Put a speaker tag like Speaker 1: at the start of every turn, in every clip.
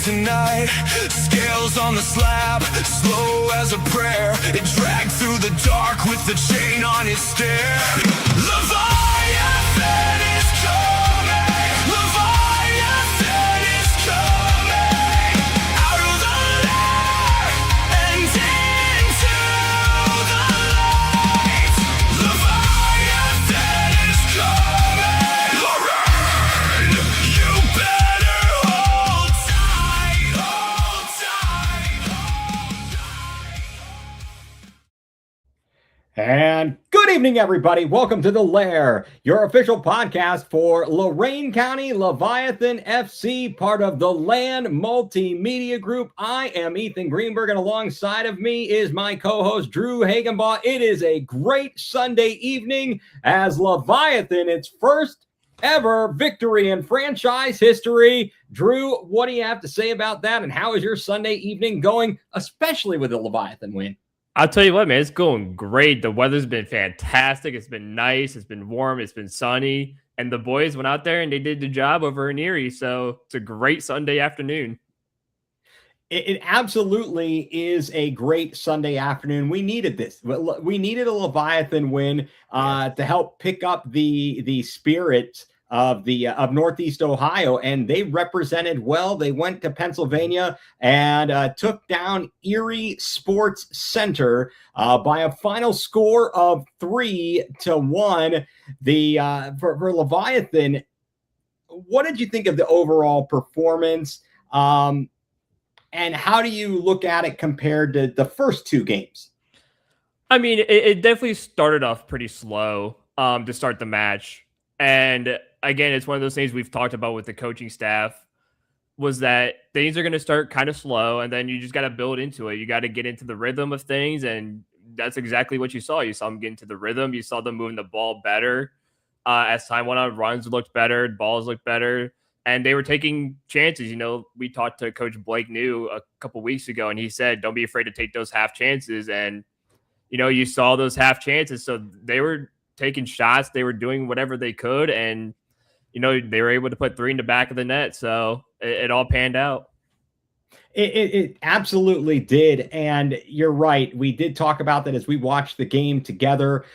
Speaker 1: tonight. Scales on the slab, slow as a prayer. It dragged through the dark with the chain on its stare. Leviathan is coming. Leviathan is coming. Out of the lair and into the light. Leviathan is coming. Lorain, you better hold tight, hold tight, hold tight.
Speaker 2: And good evening, everybody. Welcome to The Lair, your official podcast for Lorain County Leviathan FC, part of the Land Multimedia Group. I am Ethan Greenberg, and alongside of me is my co-host, Drew Hagenbaugh. It is a great Sunday evening as Leviathan, its first ever victory in franchise history. Drew, what do you have to say about that, and how is your Sunday evening going, especially with the Leviathan win?
Speaker 3: I'll tell you what, man, it's going great. The weather's been fantastic. It's been nice. It's been warm. It's been sunny. And the boys went out there and they did the job over in Erie. So it's a great Sunday afternoon.
Speaker 2: It absolutely is a great Sunday afternoon. We needed this. We needed a Leviathan win to help pick up the spirit of Northeast Ohio, and they represented well. They went to Pennsylvania and took down Erie Sports Center by a final score of 3-1. For Leviathan, what did you think of the overall performance? And how do you look at it compared to the first two games?
Speaker 3: I mean, it definitely started off pretty slow to start the match. And again, it's one of those things we've talked about with the coaching staff, was that things are going to start kind of slow, and then you just got to build into it. You got to get into the rhythm of things, and that's exactly what you saw. You saw them get into the rhythm. You saw them moving the ball better. As time went on, runs looked better, balls looked better, and they were taking chances. You know, we talked to Coach Blake New a couple weeks ago, and he said, don't be afraid to take those half chances. And, you know, you saw those half chances. So they were taking shots. They were doing whatever they could, and you know, they were able to put three in the back of the net. So it all panned out.
Speaker 2: It absolutely did. And you're right. We did talk about that as we watched the game together,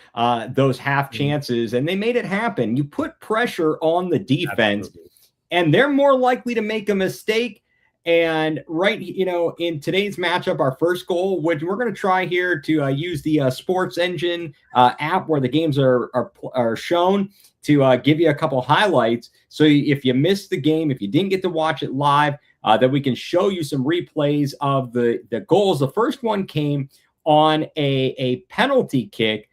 Speaker 2: those half chances, and they made it happen. You put pressure on the defense, absolutely, and they're more likely to make a mistake. And right, you know, in today's matchup, our first goal, which we're going to try here to use the Sports Engine app where the games are shown, to give you a couple highlights. So if you missed the game, if you didn't get to watch it live, that we can show you some replays of the goals. The first one came on a penalty kick,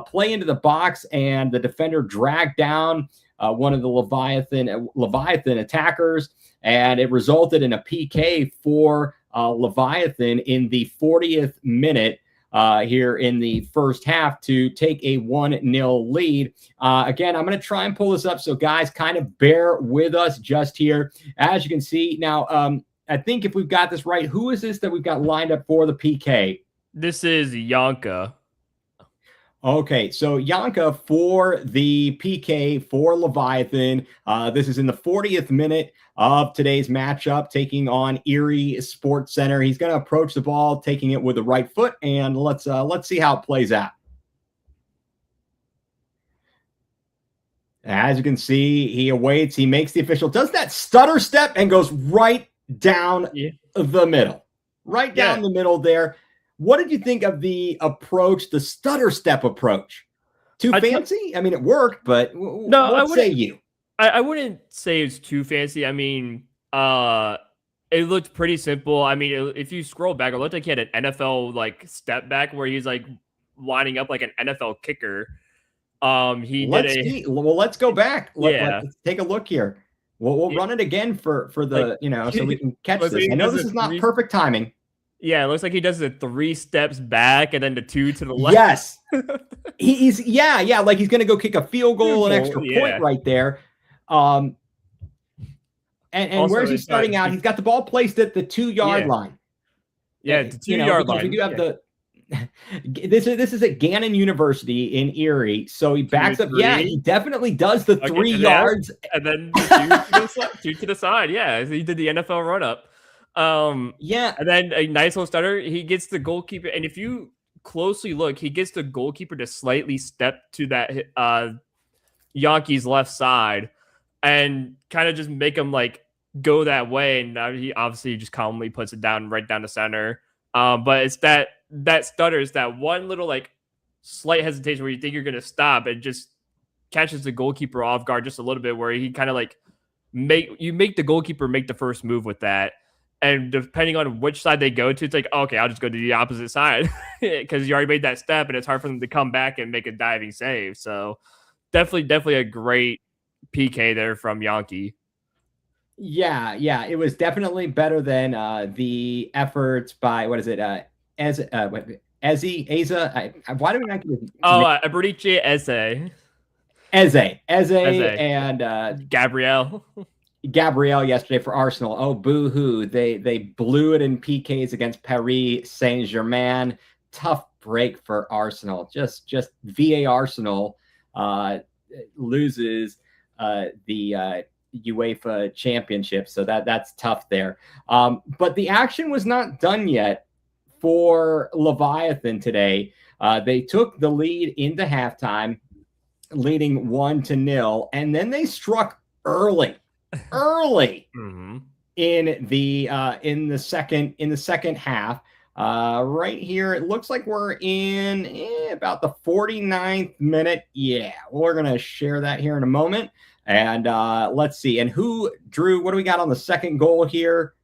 Speaker 2: play into the box, and the defender dragged down one of the Leviathan attackers, and it resulted in a PK for Leviathan in the 40th minute here in the first half to take a 1-0 lead. Again, I'm going to try and pull this up, so guys, kind of bear with us just here. As you can see now, I think if we've got this right, who is this that we've got lined up for the PK?
Speaker 3: This is Yanka.
Speaker 2: Okay, so Yanka for the PK for Leviathan. This is in the 40th minute of today's matchup, taking on Erie Sports Center. He's going to approach the ball, taking it with the right foot, and let's see how it plays out. As you can see, he awaits. He makes the official, does that stutter step, and goes right down the middle. Right down the middle there. What did you think of the approach, the stutter step approach? Too fancy? I mean, it worked, but
Speaker 3: no,
Speaker 2: what say you?
Speaker 3: I wouldn't say it's too fancy. I mean, it looked pretty simple. I mean, if you scroll back, it looked like he had an NFL like step back where he's like lining up like an NFL kicker.
Speaker 2: Let's go back. Let's take a look here. We'll run it again for the so we can catch this. I know this is not perfect timing.
Speaker 3: Yeah, it looks like he does the 3 steps back and then the 2 to the left.
Speaker 2: Yes. he's like he's going to go kick a field goal, an extra point right there. And where's he starting out? He's got the ball placed at the 2-yard line.
Speaker 3: Yeah, the 2-yard line.
Speaker 2: We do have this is at Gannon University in Erie. So he backs up. Yeah, he definitely does the 3 yards.
Speaker 3: And then 2 to the side. Yeah, he did the NFL run up.
Speaker 2: Yeah,
Speaker 3: And then a nice little stutter. He gets the goalkeeper, and if you closely look, he gets the goalkeeper to slightly step to that Yankees left side and kind of just make him like go that way. And he obviously just calmly puts it down right down the center. But it's that stutter is that one little like slight hesitation where you think you're gonna stop and just catches the goalkeeper off guard just a little bit, where he kind of like make the goalkeeper make the first move with that. And depending on which side they go to, it's like, okay, I'll just go to the opposite side because you already made that step, and it's hard for them to come back and make a diving save. So definitely a great PK there from Yankee.
Speaker 2: yeah, it was definitely better than the efforts by what is it? Eza. Why do we not get
Speaker 3: Aberice Eze.
Speaker 2: Eze and
Speaker 3: Gabrielle.
Speaker 2: Gabrielle yesterday for Arsenal. Oh, boo-hoo. They blew it in PKs against Paris Saint-Germain. Tough break for Arsenal. Just VA Arsenal loses the UEFA Championship. So that's tough there. But the action was not done yet for Leviathan today. They took the lead into halftime, leading 1-0, and then they struck early
Speaker 3: Mm-hmm.
Speaker 2: in the second half. Right here, it looks like we're in about the 49th minute. Yeah, we're gonna share that here in a moment. And let's see. And who drew? What do we got on the second goal here?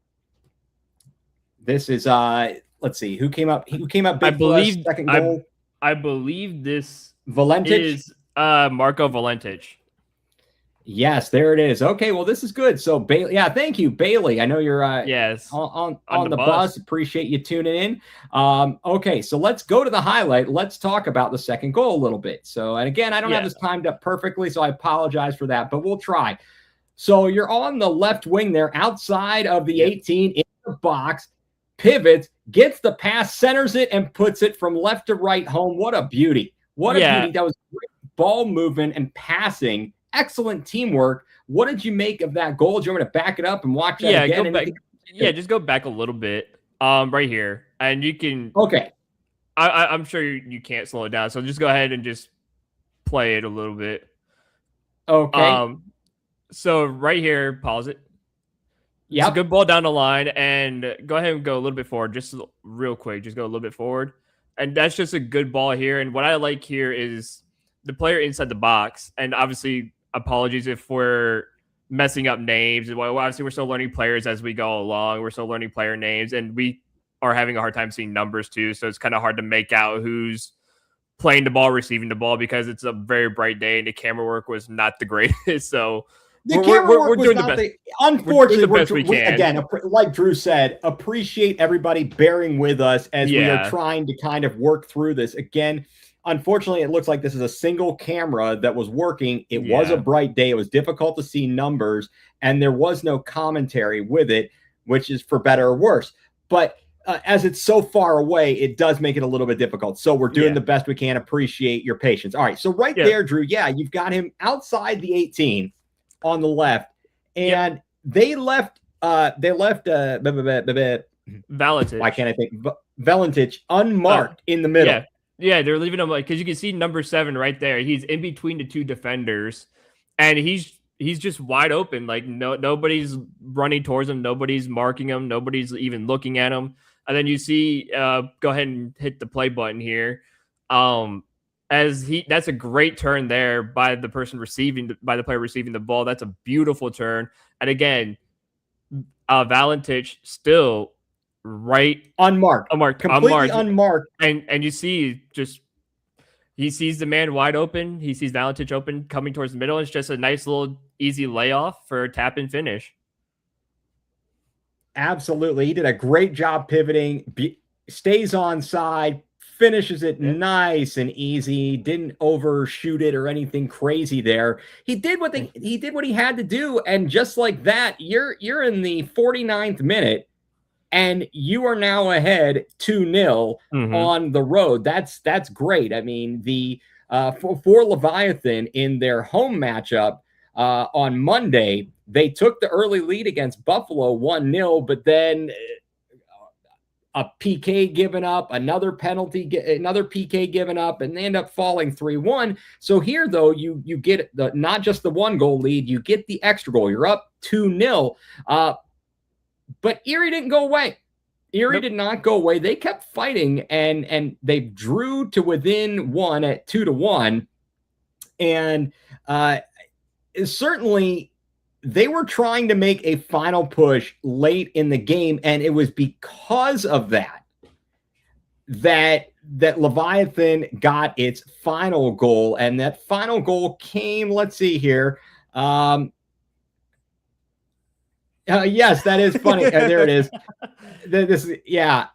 Speaker 2: This is let's see. Who came up big for us, second goal?
Speaker 3: I believe this
Speaker 2: Valentich
Speaker 3: is Marco Valentich.
Speaker 2: Yes, there it is. Okay, well, this is good. So, Bailey, yeah, thank you, Bailey. I know you're
Speaker 3: yes
Speaker 2: on the bus. Appreciate you tuning in. Okay, so let's go to the highlight. Let's talk about the second goal a little bit. So, and again, I don't have this timed up perfectly, so I apologize for that, but we'll try. So, you're on the left wing there, outside of the 18 in the box, pivots, gets the pass, centers it, and puts it from left to right home. What a beauty! What a beauty! That was great ball movement and passing. Excellent teamwork. What did you make of that goal? Do you want me to back it up and watch that again?
Speaker 3: Go back. Just go back a little bit. Right here, and you can.
Speaker 2: Okay.
Speaker 3: I'm sure you can't slow it down, so just go ahead and just play it a little bit.
Speaker 2: Okay.
Speaker 3: So right here, pause it.
Speaker 2: Yeah.
Speaker 3: Good ball down the line, and go ahead and go a little bit forward, just real quick. Just go a little bit forward, and that's just a good ball here. And what I like here is the player inside the box, and obviously. Apologies if we're messing up names. Well, obviously, we're still learning players as we go along. We're still learning player names, and we are having a hard time seeing numbers too. So it's kind of hard to make out who's playing the ball, receiving the ball, because it's a very bright day and the camera work was not the greatest. So we're doing the best.
Speaker 2: Unfortunately,
Speaker 3: we're doing the best we can.
Speaker 2: Again, like Drew said, appreciate everybody bearing with us as we are trying to kind of work through this. Again, unfortunately, it looks like this is a single camera that was working. It was a bright day. It was difficult to see numbers, and there was no commentary with it, which is for better or worse. But as it's so far away, it does make it a little bit difficult. So we're doing the best we can. Appreciate your patience. All right. So there, Drew, you've got him outside the 18 on the left, and they left
Speaker 3: Valentich.
Speaker 2: Why can't I think? Valentich unmarked in the middle.
Speaker 3: Yeah, they're leaving him because you can see number 7 right there. He's in between the two defenders, and he's just wide open. Like nobody's running towards him, nobody's marking him, nobody's even looking at him. And then you see, go ahead and hit the play button here. That's a great turn there by the player receiving the ball. That's a beautiful turn. And again, Valentich still. Right,
Speaker 2: completely unmarked,
Speaker 3: and you see he sees the man wide open. He sees Valentich open coming towards the middle. It's just a nice little easy layoff for a tap and finish.
Speaker 2: Absolutely, he did a great job pivoting. Stays on side, finishes it nice and easy. Didn't overshoot it or anything crazy there. He did what he had to do, and just like that, you're in the 49th minute. And you are now ahead 2-0 on the road. That's great. I mean, for Leviathan in their home matchup on Monday, they took the early lead against Buffalo 1-0, but then a PK given up, another penalty, another PK given up, and they end up falling 3-1. So here, though, you get not just the 1-goal lead, you get the extra goal. You're up 2-0. But Erie didn't go away. Erie did not go away. They kept fighting, and they drew to within one at 2-1. And certainly they were trying to make a final push late in the game, and it was because of that Leviathan got its final goal, and that final goal came, let's see here. Yes, that is funny. There it is. This is, yeah.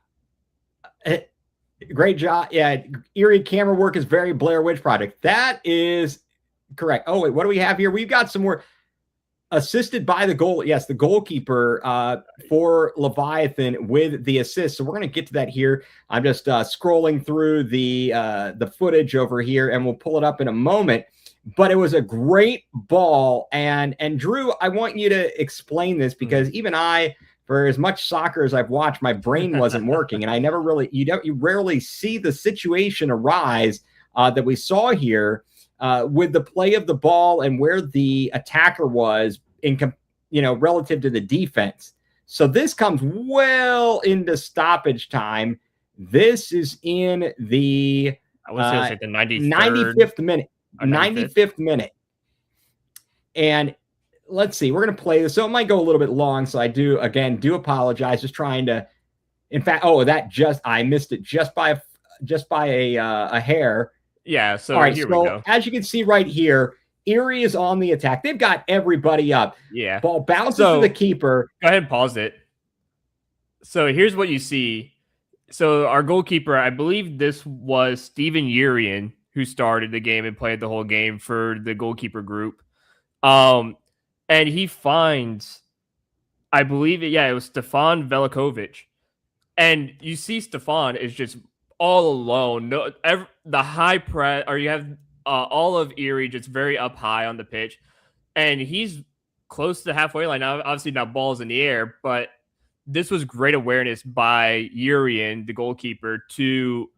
Speaker 2: Great job. Yeah, Erie camera work is very Blair Witch Project. That is correct. Oh, wait, what do we have here? We've got some more. Assisted by the goal. Yes, the goalkeeper for Leviathan with the assist. So we're going to get to that here. I'm just scrolling through the footage over here, and we'll pull it up in a moment. But it was a great ball. And Drew, I want you to explain this, because even I, for as much soccer as I've watched, my brain wasn't working, and I never really, you rarely see the situation arise that we saw here. With the play of the ball and where the attacker was relative to the defense. So this comes well into stoppage time. This is in the
Speaker 3: I would say it's like the
Speaker 2: 95th minute. 95th minute. And let's see, we're going to play this. So it might go a little bit long. So I do apologize. Just trying to, in fact, I missed it just by a hair.
Speaker 3: Yeah, so
Speaker 2: all right,
Speaker 3: here we go.
Speaker 2: As you can see right here, Erie is on the attack. They've got everybody up.
Speaker 3: Yeah.
Speaker 2: Ball bounces to the keeper.
Speaker 3: Go ahead and pause it. So here's what you see. So our goalkeeper, I believe this was Steven Urian, who started the game and played the whole game for the goalkeeper group. And he finds, I believe it was Stefan Velikovic. And you see Stefan is just all alone. The high press, or you have all of Erie just very up high on the pitch, and he's close to the halfway line. Now, obviously, now ball's in the air, but this was great awareness by Urian, the goalkeeper, to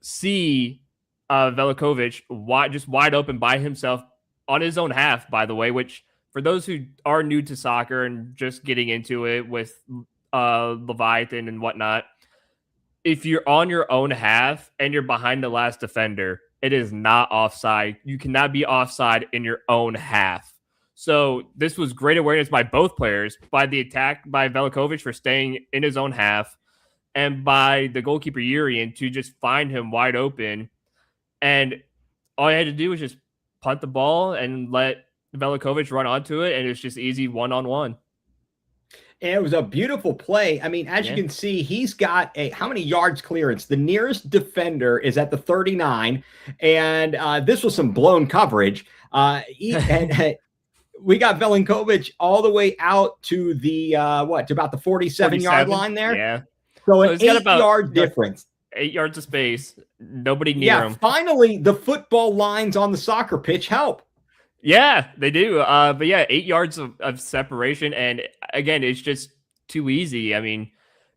Speaker 3: see Velikovic wide open by himself on his own half, by the way, which for those who are new to soccer and just getting into it with Leviathan and whatnot, if you're on your own half and you're behind the last defender, it is not offside. You cannot be offside in your own half. So this was great awareness by both players, by the attack by Velikovic for staying in his own half, and by the goalkeeper Urian to just find him wide open. And all you had to do was just punt the ball and let Velikovic run onto it, and it's just easy one-on-one.
Speaker 2: And it was a beautiful play. I mean, as you can see, he's got how many yards clearance? The nearest defender is at the 39, and this was some blown coverage. We got Velikovic all the way out to the to about the 47-yard line there.
Speaker 3: Yeah.
Speaker 2: So an 8-yard difference.
Speaker 3: 8 yards of space. Nobody near him.
Speaker 2: Finally, the football lines on the soccer pitch help.
Speaker 3: Yeah, they do. But yeah, 8 yards of separation. And again, it's just too easy. I mean,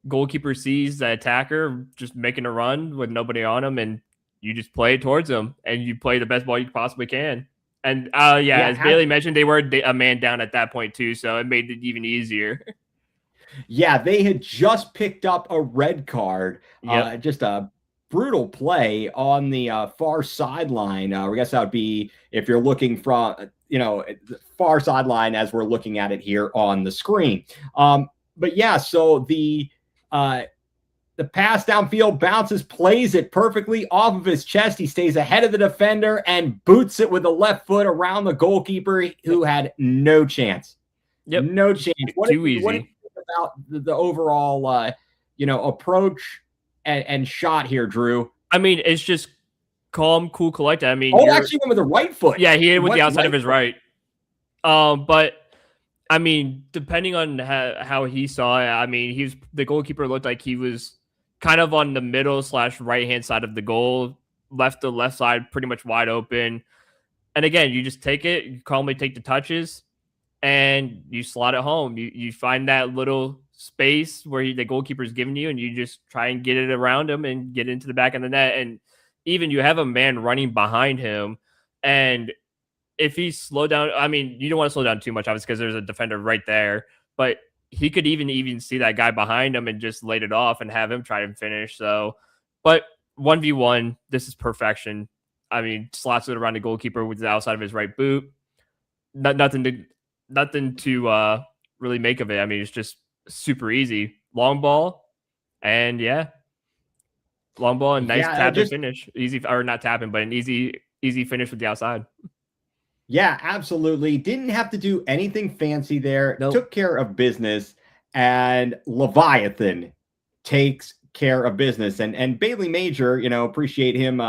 Speaker 3: goalkeeper sees the attacker just making a run with nobody on him, and you just play it towards him, and you play the best ball you possibly can. And as Bailey mentioned, they were a man down at that point too, so it made it even easier.
Speaker 2: Yeah, they had just picked up a red card. Just a brutal play on the far sideline. I guess that would be if you're looking from, far sideline as we're looking at it here on the screen. But yeah, so the pass downfield bounces, plays it perfectly off of his chest. He stays ahead of the defender and boots it with the left foot around the goalkeeper, who had no chance.
Speaker 3: Yep.
Speaker 2: No chance.
Speaker 3: Too easy.
Speaker 2: What do you think about the overall, approach and shot here, Drew?
Speaker 3: I mean, it's just calm, cool, collected. I mean,
Speaker 2: actually went with the right foot.
Speaker 3: Yeah, he hit with the outside of his right. But I mean, depending on how he saw it, I mean, the goalkeeper looked like he was kind of on the middle / right-hand side of the goal, left the left side pretty much wide open. And again, you just take it, you calmly take the touches, and you slot it home. You find that little space where the goalkeeper's giving you, and you just try and get it around him and get into the back of the net. And even you have a man running behind him, and if he slowed down, I mean, you don't want to slow down too much, obviously, because there's a defender right there. But he could even see that guy behind him and just laid it off and have him try and finish. So, but 1v1, this is perfection. I mean, slots it around the goalkeeper with the outside of his right boot. Nothing to really make of it. I mean, it's just super easy. Long ball, and long ball and nice tap and finish. Easy, or not tapping, but an easy finish with the outside.
Speaker 2: Yeah, absolutely. Didn't have to do anything fancy there.
Speaker 3: Nope.
Speaker 2: Took care of business, and Leviathan takes care of business. And Bailey Major, appreciate him.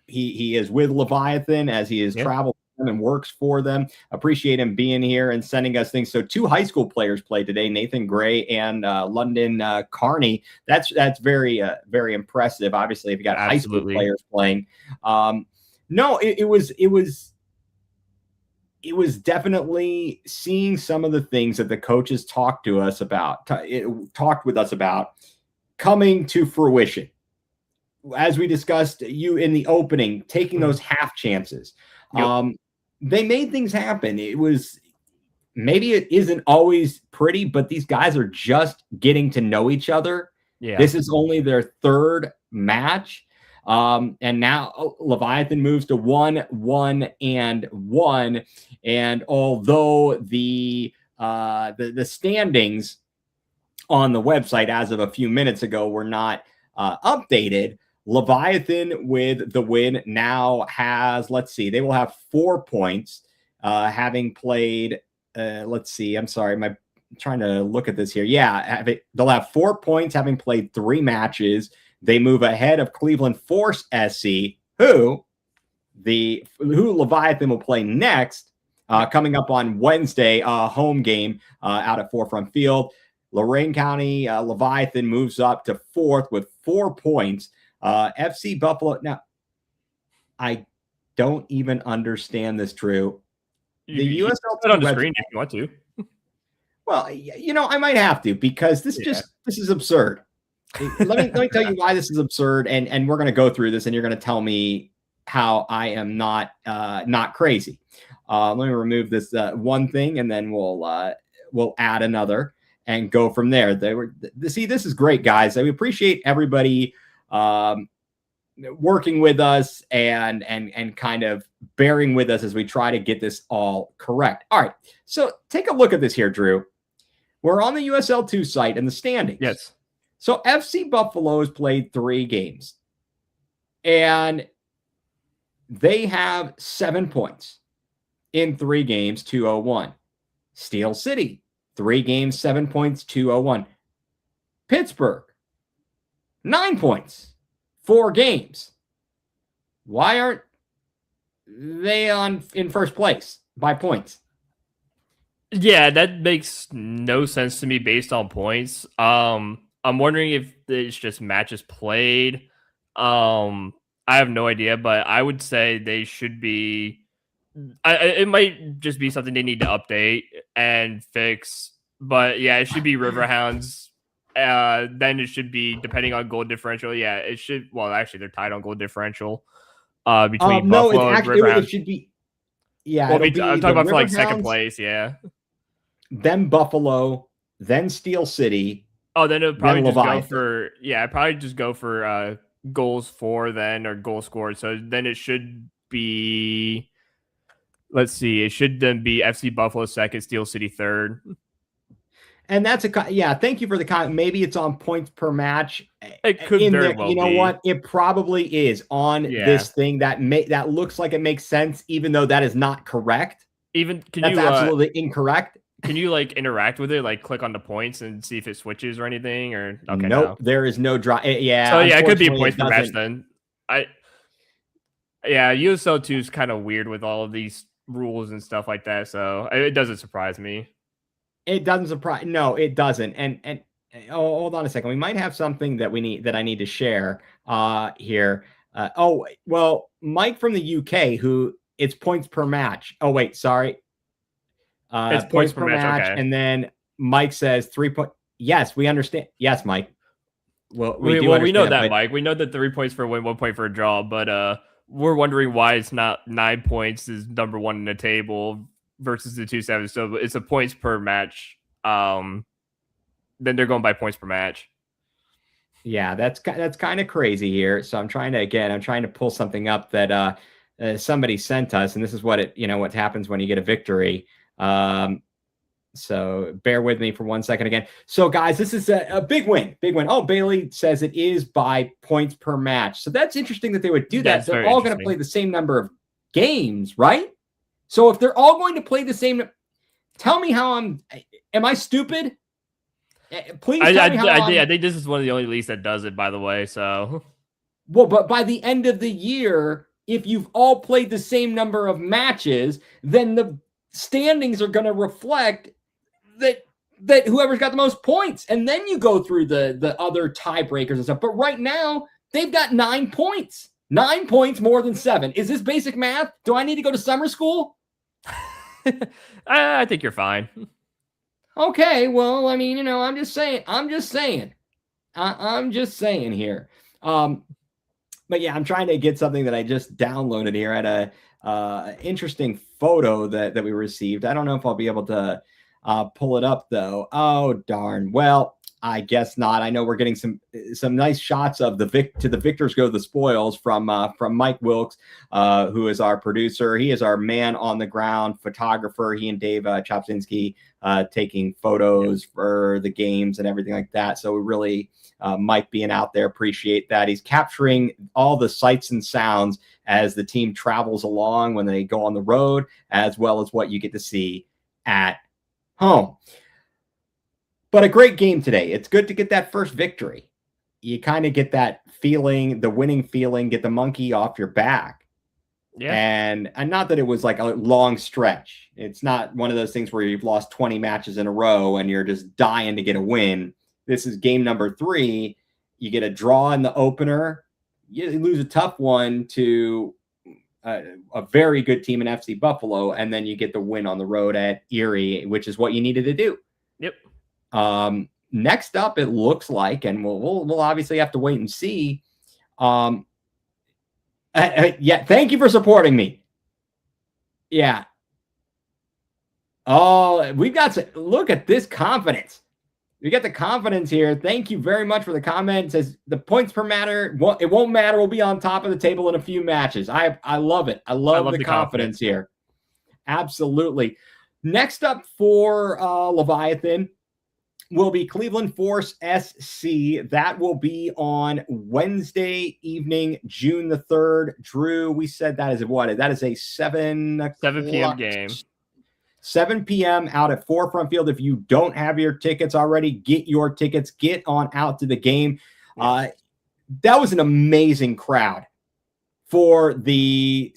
Speaker 2: He is with Leviathan as he has traveled and works for them. Appreciate him being here and sending us things. So 2 high school players played today, Nathan Gray and London Carney. That's very very impressive. Obviously, if you got high school players playing. No, it was definitely seeing some of the things that the coaches talked with us about coming to fruition. As we discussed, you in the opening, taking those half chances. Yep. They made things happen. Maybe it isn't always pretty, but these guys are just getting to know each other. Yeah. This is only their 3rd match. And now Leviathan moves to 1-1-1. And although the standings on the website as of a few minutes ago were not updated, Leviathan with the win now has, let's see, they will have 4 points, having played, let's see, I'm sorry, I'm trying to look at this here. Yeah, they'll have 4 points having played 3 matches. They move ahead of Cleveland Force SC, who Leviathan will play next, coming up on Wednesday, home game out at Forefront Field. Lorain County Leviathan moves up to 4th with 4 points. FC Buffalo. Now, I don't even understand this, Drew. The USL
Speaker 3: put it on the screen if you want to.
Speaker 2: Well, I might have to, because this is absurd. let me tell you why this is absurd, and we're going to go through this, and you're going to tell me how I am not crazy. Let me remove this one thing, and then we'll add another and go from there. This is great, guys. We appreciate everybody working with us and kind of bearing with us as we try to get this all correct. All right, so take a look at this here, Drew. We're on the USL2 site and the standings.
Speaker 3: Yes.
Speaker 2: So FC Buffalo has played 3 games, and they have 7 points in 3 games, 201. Steel City, 3 games, 7 points, 201. Pittsburgh, 9 points, 4 games. Why aren't they in first place by points?
Speaker 3: Yeah, that makes no sense to me based on points. I'm wondering if it's just matches played. I have no idea, but I would say they should be. It might just be something they need to update and fix. But yeah, it should be Riverhounds. Then it should be, depending on goal differential. Yeah, it should. Well, actually, they're tied on goal differential between Buffalo and Riverhounds.
Speaker 2: It should be. Yeah,
Speaker 3: well, I'm talking about for like second place. Yeah.
Speaker 2: Then Buffalo, then Steel City.
Speaker 3: Oh, then it'll probably just go for goals for then, or goal scored. So then it should be, let's see, it should then be FC Buffalo 2nd, Steel City 3rd.
Speaker 2: And that's thank you for the comment. Maybe it's on points per match.
Speaker 3: It could very well be.
Speaker 2: You know what? It probably is on this thing that looks like it makes sense, even though that is not correct.
Speaker 3: That's
Speaker 2: absolutely incorrect.
Speaker 3: Can you interact with it, click on the points and see if it switches or anything? Or okay,
Speaker 2: nope, there is no draw. Yeah,
Speaker 3: so yeah, it could be a points per match then. USL 2 is kind of weird with all of these rules and stuff like that, so it doesn't surprise me.
Speaker 2: It doesn't surprise. No, it doesn't. And hold on a second. We might have something that I need to share here. Mike from the UK, who it's points per match. Oh wait, sorry.
Speaker 3: It's
Speaker 2: Points per match.
Speaker 3: Okay.
Speaker 2: And then Mike says 3 point. Yes, we understand. Yes, Mike. Well, we
Speaker 3: know that,
Speaker 2: but
Speaker 3: Mike. We know that 3 points for a win, 1 point for a draw, but we're wondering why it's not 9 points is number one in the table versus the 2-7. So it's a points per match. Then they're going by points per match.
Speaker 2: yeah, that's kind of crazy here. So I'm trying to pull something up that somebody sent us, and this is what what happens when you get a victory. So bear with me for 1 second again. So guys, this is a big win. Oh, Bailey says it is by points per match. So that's interesting that they would do that. They're all going to play the same number of games, right? So if they're all going to play the same, tell me how am I stupid? Please tell me how
Speaker 3: I think this is one of the only leagues that does it, by the way. So,
Speaker 2: well, but by the end of the year, if you've all played the same number of matches, then the standings are going to reflect that whoever's got the most points, and then you go through the other tiebreakers and stuff. But right now, they've got 9 points. 9 points more than 7. Is this basic math? Do I need to go to summer school?
Speaker 3: I think you're fine.
Speaker 2: Okay, well, I mean, I'm just saying here. But yeah, I'm trying to get something that I just downloaded here. I had a interesting photo that we received. I don't know if I'll be able to pull it up though. Oh darn. Well, I guess not. I know we're getting some nice shots of the victors go the spoils from Mike Wilkes, who is our producer. He is our man on the ground photographer. He and Dave Chopsinski taking photos for the games and everything like that. So we really Mike being out there, appreciate that. He's capturing all the sights and sounds as the team travels along when they go on the road, as well as what you get to see at home. But a great game today. It's good to get that first victory. You kind of get that feeling, the winning feeling, get the monkey off your back. Yeah. And not that it was like a long stretch. It's not one of those things where you've lost 20 matches in a row and you're just dying to get a win. This is game number 3. You get a draw in the opener. You lose a tough one to a very good team in FC Buffalo, and then you get the win on the road at Erie, which is what you needed to do.
Speaker 3: Yep.
Speaker 2: Next up, it looks like, and we'll obviously have to wait and see. Yeah, thank you for supporting me. Yeah. Oh, we've got to look at this confidence. We got the confidence here. Thank you very much for the comment. It says the points per matter. It won't matter. We'll be on top of the table in a few matches. I love it. I love the confidence here. Absolutely. Next up for Leviathan will be Cleveland Force SC. That will be on Wednesday evening, June the 3rd. Drew, we said that is what? That is a 7
Speaker 3: p.m. game.
Speaker 2: 7 p.m. out at Forefront Field. If you don't have your tickets already, get your tickets. Get on out to the game. That was an amazing crowd for the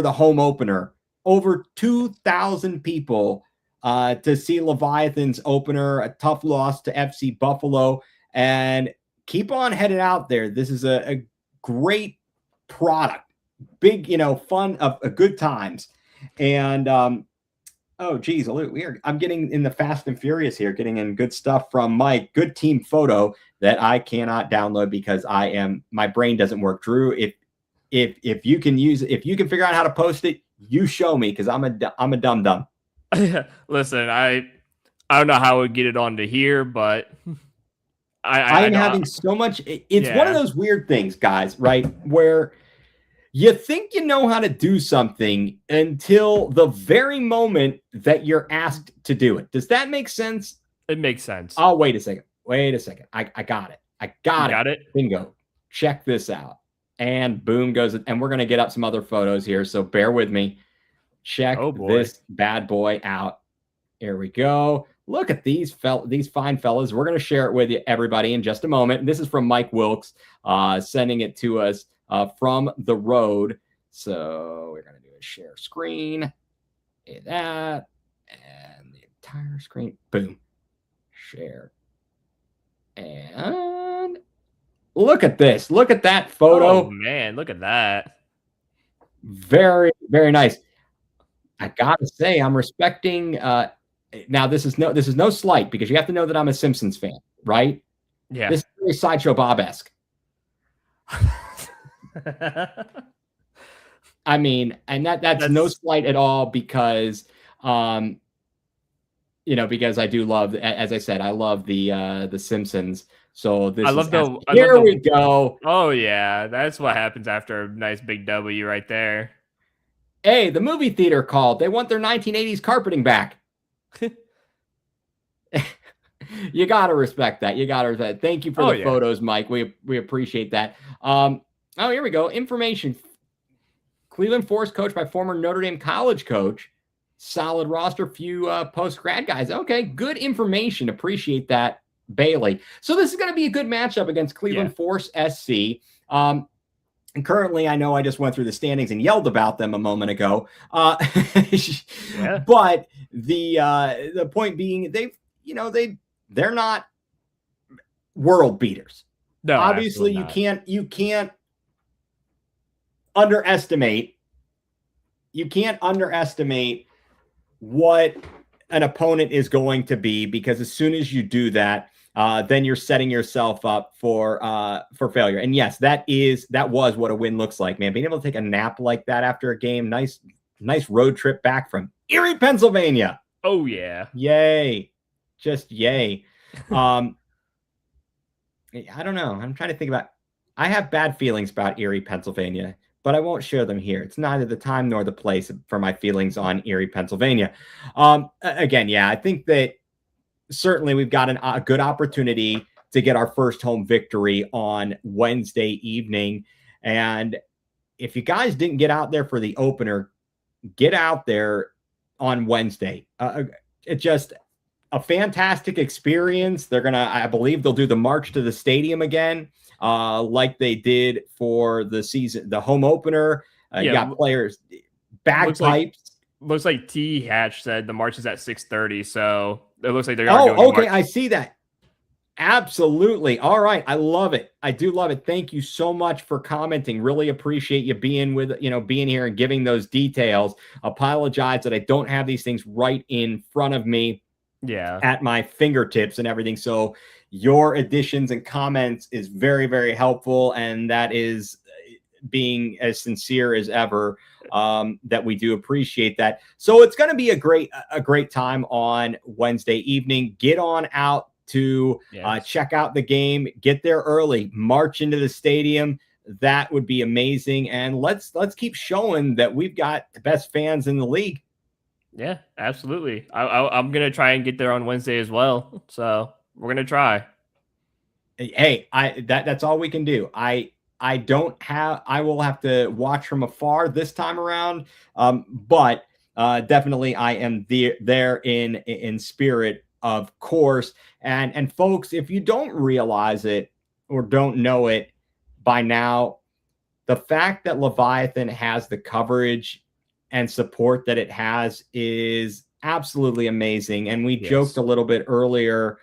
Speaker 2: home opener. Over 2,000 people to see Leviathan's opener, a tough loss to FC Buffalo, and keep on headed out there. This is a great product, big, fun, good times. And oh, geez, I'm getting in the Fast and Furious here, getting in good stuff from Mike. Good team photo that I cannot download because my brain doesn't work. Drew, if you can figure out how to post it, you show me, because I'm a dum-dum.
Speaker 3: Listen, I don't know how I would get it onto here, but
Speaker 2: I'm having so much. It's one of those weird things, guys, right? Where you think you know how to do something until the very moment that you're asked to do it. Does that make sense?
Speaker 3: It makes sense.
Speaker 2: Oh, wait a second. I got it.
Speaker 3: Got it.
Speaker 2: Bingo. Check this out. And boom goes it. And we're going to get up some other photos here, so bear with me. Check this bad boy out. Here we go. Look at these fine fellas. We're going to share it with you, everybody, in just a moment. This is from Mike Wilkes, sending it to us from the road. So we're going to do a share screen. That. And the entire screen. Boom. Share. And look at this. Look at that photo.
Speaker 3: Oh, man. Look at that.
Speaker 2: Very, very nice. I gotta say, I'm respecting. Now, this is no slight, because you have to know that I'm a Simpsons fan, right?
Speaker 3: Yeah.
Speaker 2: This is very Sideshow Bob-esque. I mean, and that's no slight at all, because because I do love, as I said, I love the Simpsons. So this here we go.
Speaker 3: Oh yeah, that's what happens after a nice big W right there.
Speaker 2: Hey, the movie theater called. They want their 1980s carpeting back. You gotta respect that. You gotta respect. Thank you for the photos, Mike. We appreciate that. Here we go. Information. Cleveland Force coached by former Notre Dame college coach. Solid roster, few post-grad guys. Okay, good information. Appreciate that, Bailey. So this is going to be a good matchup against Cleveland Force SC. And currently, I know I just went through the standings and yelled about them a moment ago. But the point being, they're not world beaters.
Speaker 3: No,
Speaker 2: obviously you can't underestimate. You can't underestimate what an opponent is going to be, because as soon as you do that, then you're setting yourself up for failure. And yes, that was what a win looks like, man. Being able to take a nap like that after a game, nice road trip back from Erie, Pennsylvania.
Speaker 3: Oh yeah,
Speaker 2: yay, just yay. I don't know. I'm trying to think about. I have bad feelings about Erie, Pennsylvania, but I won't share them here. It's neither the time nor the place for my feelings on Erie, Pennsylvania. Again, I think that certainly we've got a good opportunity to get our first home victory on Wednesday evening. And if you guys didn't get out there for the opener, get out there on Wednesday. It's just a fantastic experience. I believe they'll do the march to the stadium again, like they did for the home opener. You got players, bagpipes.
Speaker 3: Looks like T Hatch said the march is at 6:30, so it looks like they're going to
Speaker 2: okay, I see that. Absolutely. All right, I love it. I do love it. Thank you so much for commenting. Really appreciate you being here and giving those details. Apologize that I don't have these things right in front of me. At my fingertips and everything. So your additions and comments is very, very helpful, and that is being as sincere as ever. That we do appreciate that. So it's going to be a great time on Wednesday evening. Get on out to check out the game. Get there early. March into the stadium. That would be amazing. And let's keep showing that we've got the best fans in the league.
Speaker 3: Yeah, absolutely. I'm going to try and get there on Wednesday as well. So we're going to try.
Speaker 2: Hey, that's all we can do. I will have to watch from afar this time around. But definitely I am there in spirit, of course. And folks, if you don't realize it or don't know it by now, the fact that Leviathan has the coverage and support that it has is absolutely amazing. And we joked a little bit earlier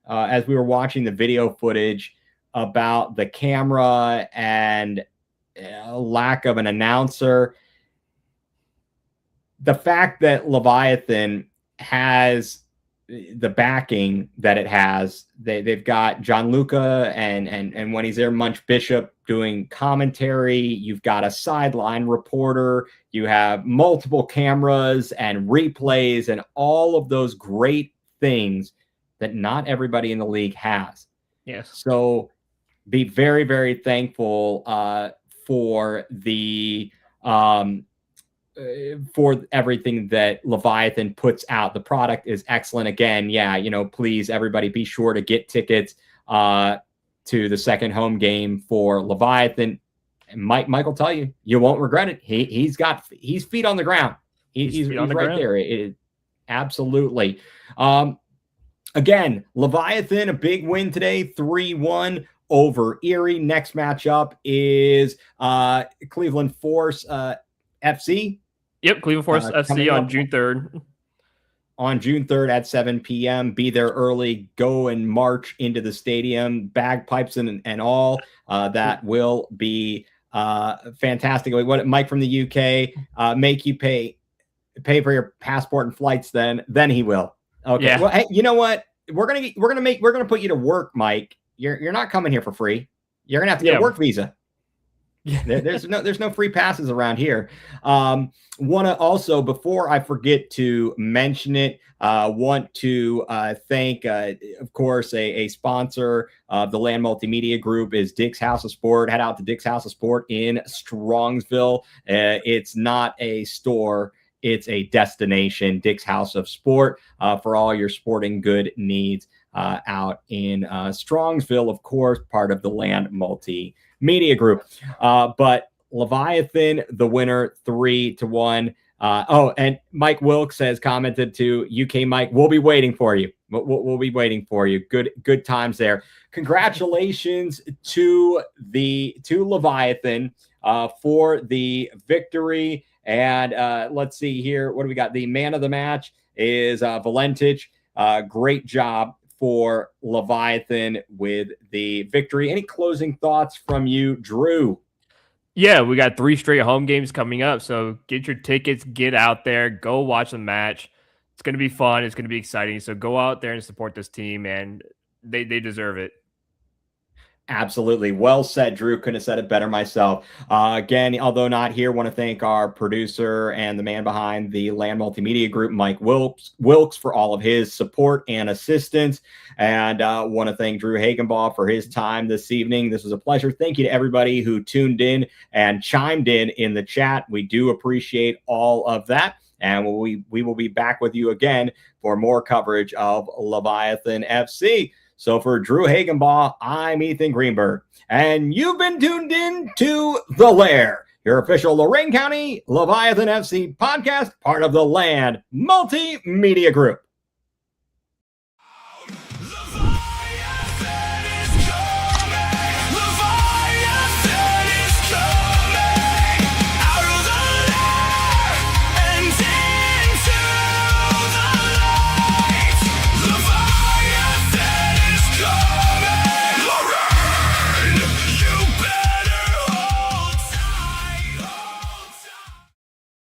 Speaker 2: as we were watching the video footage about the camera and lack of an announcer. The fact that Leviathan has the backing that it has, they've got Gianluca and when he's there, Munch Bishop doing commentary. You've got a sideline reporter. You have multiple cameras and replays and all of those great things that not everybody in the league has.
Speaker 3: Yes.
Speaker 2: So be very, very thankful for the for everything that Leviathan puts out. The product is excellent. Again, please, everybody, be sure to get tickets to the second home game for Leviathan. And Mike will tell you, you won't regret it. He's feet on the ground. He's right there. Absolutely. Again, Leviathan, a big win today, 3-1 over Erie. Next matchup is Cleveland Force FC.
Speaker 3: Yep, Cleveland Force FC on June 3rd.
Speaker 2: On June 3rd at 7 p.m. Be there early. Go and march into the stadium, bagpipes and all. That will be fantastic. What Mike from the UK, make you pay pay for your passport and flights, then he will. Okay.
Speaker 3: Yeah.
Speaker 2: Well, hey, you know what? We're gonna put you to work, Mike. You're not coming here for free. You're gonna have to get a work visa. There's no free passes around here. Want to also, before I forget to mention it, want to thank, of course, a sponsor of the Land Multimedia Group is Dick's House of Sport. Head out to Dick's House of Sport in Strongsville. It's not a store. It's a destination, Dick's House of Sport, for all your sporting good needs out in Strongsville, of course, part of the Land Multimedia Group. But Leviathan, the winner, 3-1. And Mike Wilkes has commented to UK Mike, we'll be waiting for you. We'll be waiting for you. Good times there. Congratulations to Leviathan for the victory. And let's see here. What do we got? The man of the match is Valentich. Great job for Leviathan with the victory. Any closing thoughts from you, Drew?
Speaker 3: Yeah, we got 3 straight home games coming up. So get your tickets, get out there, go watch the match. It's going to be fun. It's going to be exciting. So go out there and support this team, and they deserve it.
Speaker 2: Absolutely. Well said, Drew. Couldn't have said it better myself. Again, although not here, want to thank our producer and the man behind the Land Multimedia Group, Mike Wilkes, for all of his support and assistance. And want to thank Drew Hagenbaugh for his time this evening. This was a pleasure. Thank you to everybody who tuned in and chimed in the chat. We do appreciate all of that. And we will be back with you again for more coverage of Leviathan FC. So for Drew Hagenbaugh, I'm Ethan Greenberg, and you've been tuned in to The Lair, your official Lorain County Leviathan FC podcast, part of the Land Multimedia Group.